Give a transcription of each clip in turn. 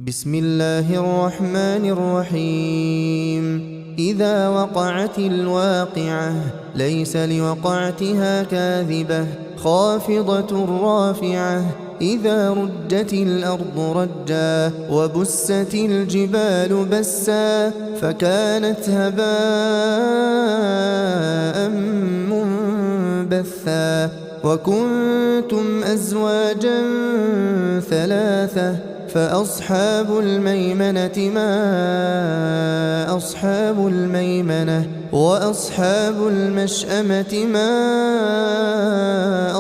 بسم الله الرحمن الرحيم. إذا وقعت الواقعة ليس لوقعتها كاذبة خافضة رافعة. إذا رجت الأرض رجا وبست الجبال بسا فكانت هباء منبثا. وكنتم أزواجا ثلاثة فأصحاب الميمنة ما أصحاب الميمنة وأصحاب المشأمة ما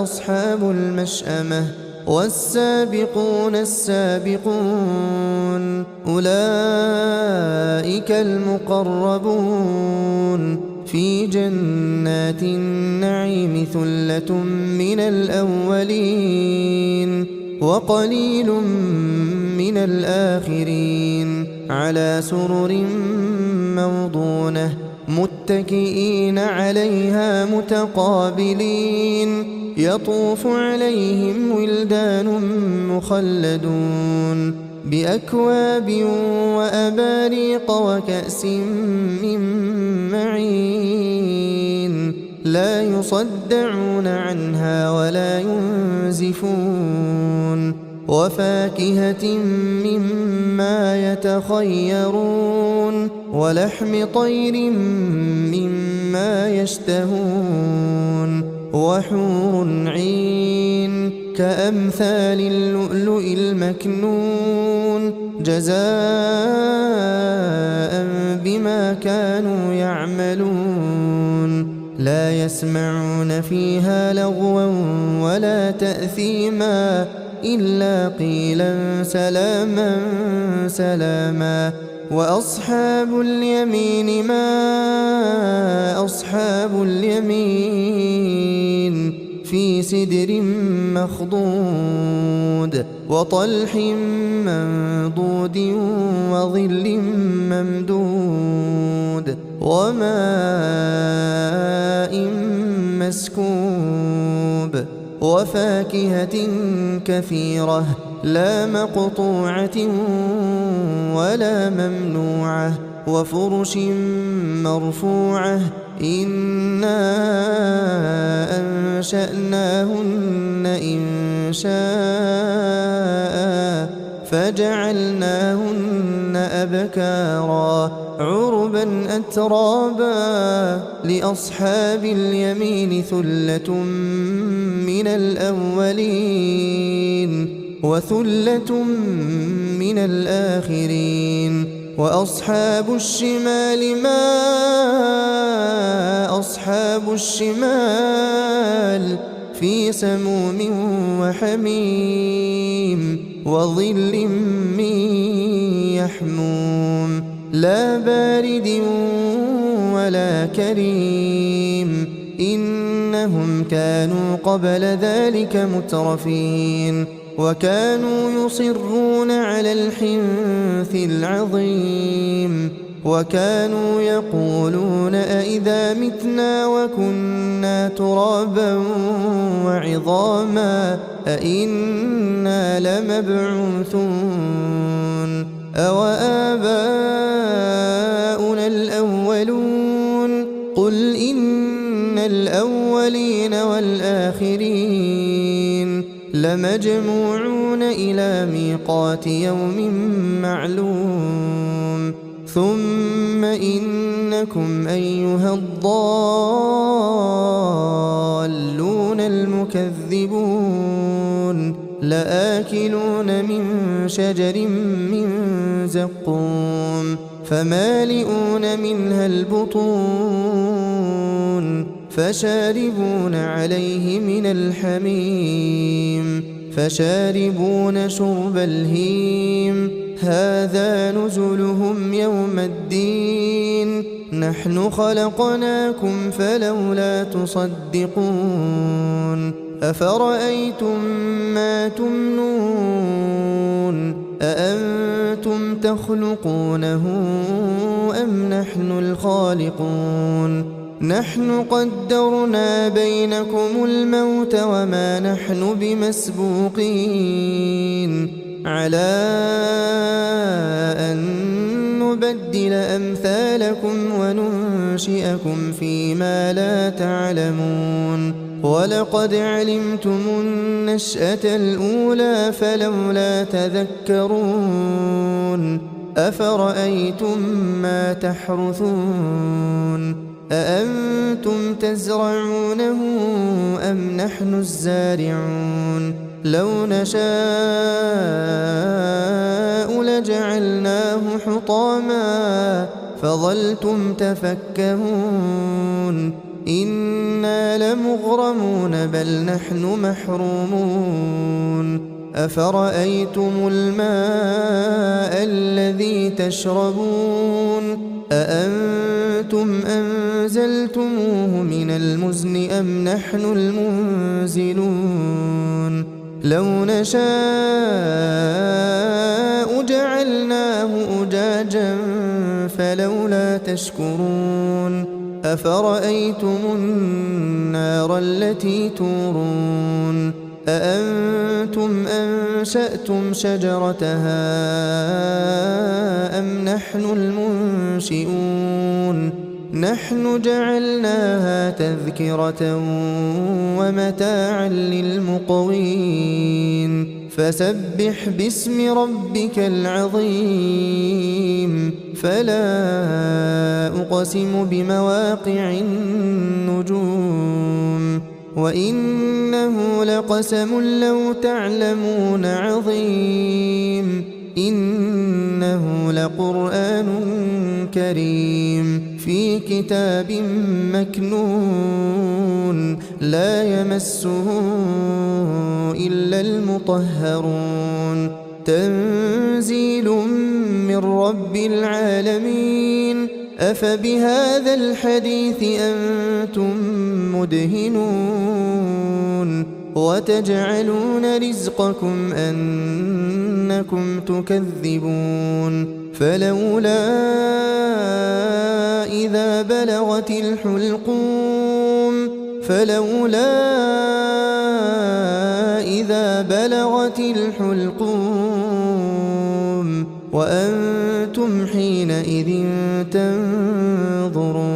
أصحاب المشأمة والسابقون السابقون أولئك المقربون في جنات النعيم ثلة من الأولين وقليل من الآخرين على سرر موضونة متكئين عليها متقابلين يطوف عليهم ولدان مخلدون بأكواب وأباريق وكأس من معين لا يصدعون عنها ولا ينزفون وفاكهة مما يتخيرون ولحم طير مما يشتهون وحور عين كأمثال اللؤلؤ المكنون جزاء بما كانوا يعملون لا يسمعون فيها لغوا ولا تأثيما إلا قيلا سلاما سلاما. وأصحاب اليمين ما أصحاب اليمين في سدر مخضود وطلح منضود وظل ممدود وماء مسكوب وفاكهة كثيرة لا مقطوعة ولا ممنوعة وفرش مرفوعة إنا أنشأناهن إنشاء فجعلناهن أبكارا عربا أترابا لأصحاب اليمين ثلة من الأولين وثلة من الآخرين. وأصحاب الشمال ما أصحاب الشمال في سموم وحميم وظل من يحموم لا بارد ولا كريم إنهم كانوا قبل ذلك مترفين وكانوا يصرون على الحنث العظيم وكانوا يقولون أئذا متنا وكنا ترابا وعظاما أئنا لمبعوثون أو آباؤنا الأولون قل إن الأولين والآخرين لمجموعون إلى ميقات يوم معلوم ثم إنكم أيها الضالون المكذبون لآكلون من شجر من زقوم فمالئون منها البطون فشاربون عليه من الحميم فشاربون شرب الهيم هذا نزلهم يوم الدين نحن خلقناكم فلولا تصدقون أفرأيتم ما تمنون أأنتم تخلقونه أم نحن الخالقون نحن قدرنا بينكم الموت وما نحن بمسبوقين على نبدل أمثالكم وننشئكم فيما لا تعلمون ولقد علمتم النشأة الأولى فلولا تذكرون أفرأيتم ما تحرثون أأنتم تزرعونه أم نحن الزارعون لو نشاء لجعلناه حطاما فظلتم تفكهون إنا لمغرمون بل نحن محرومون أفرأيتم الماء الذي تشربون أأنتم أنزلتموه من المزن أم نحن المنزلون لو نشاء جعلناه أجاجا فلولا تشكرون أفرأيتم النار التي تورون أأنتم أنشأتم شجرتها أم نحن المنشئون نحن جعلناها تذكرة ومتاعا للمقوين فسبح باسم ربك العظيم فلا أقسم بمواقع النجوم وإنه لقسم لو تعلمون عظيم إنه لقرآن كريم في كتاب مكنون لا يمسه إلا المطهرون تنزيل من رب العالمين أفبهذا الحديث أنتم مدهنون وتجعلون رزقكم أنكم تكذبون فلولا إذا بلغت الحلقوم وأنتم حينئذ تنظرون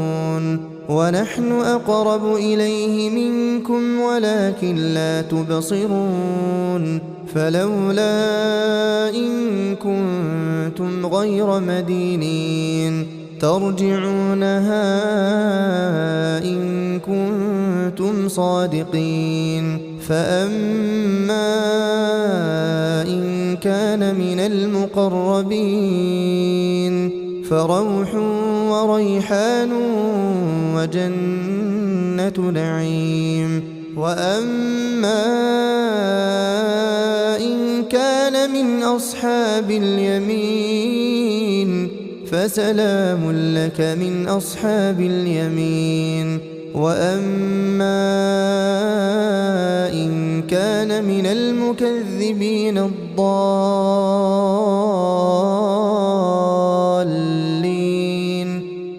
ونحن أقرب إليه منكم ولكن لا تبصرون فلولا إن كنتم غير مدينين ترجعونها إن كنتم صادقين فأما إن كان من المقربين فروح وريحان وجنة نعيم وأما إن كان من أصحاب اليمين فسلام لك من أصحاب اليمين وأما إن كان من المكذبين الضالين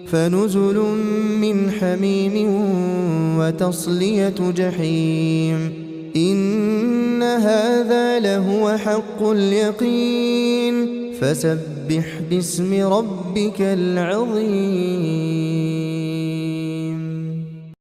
فنزل من حميم وتصلية جحيم إن هذا لهو حق اليقين فسبح باسم ربك العظيم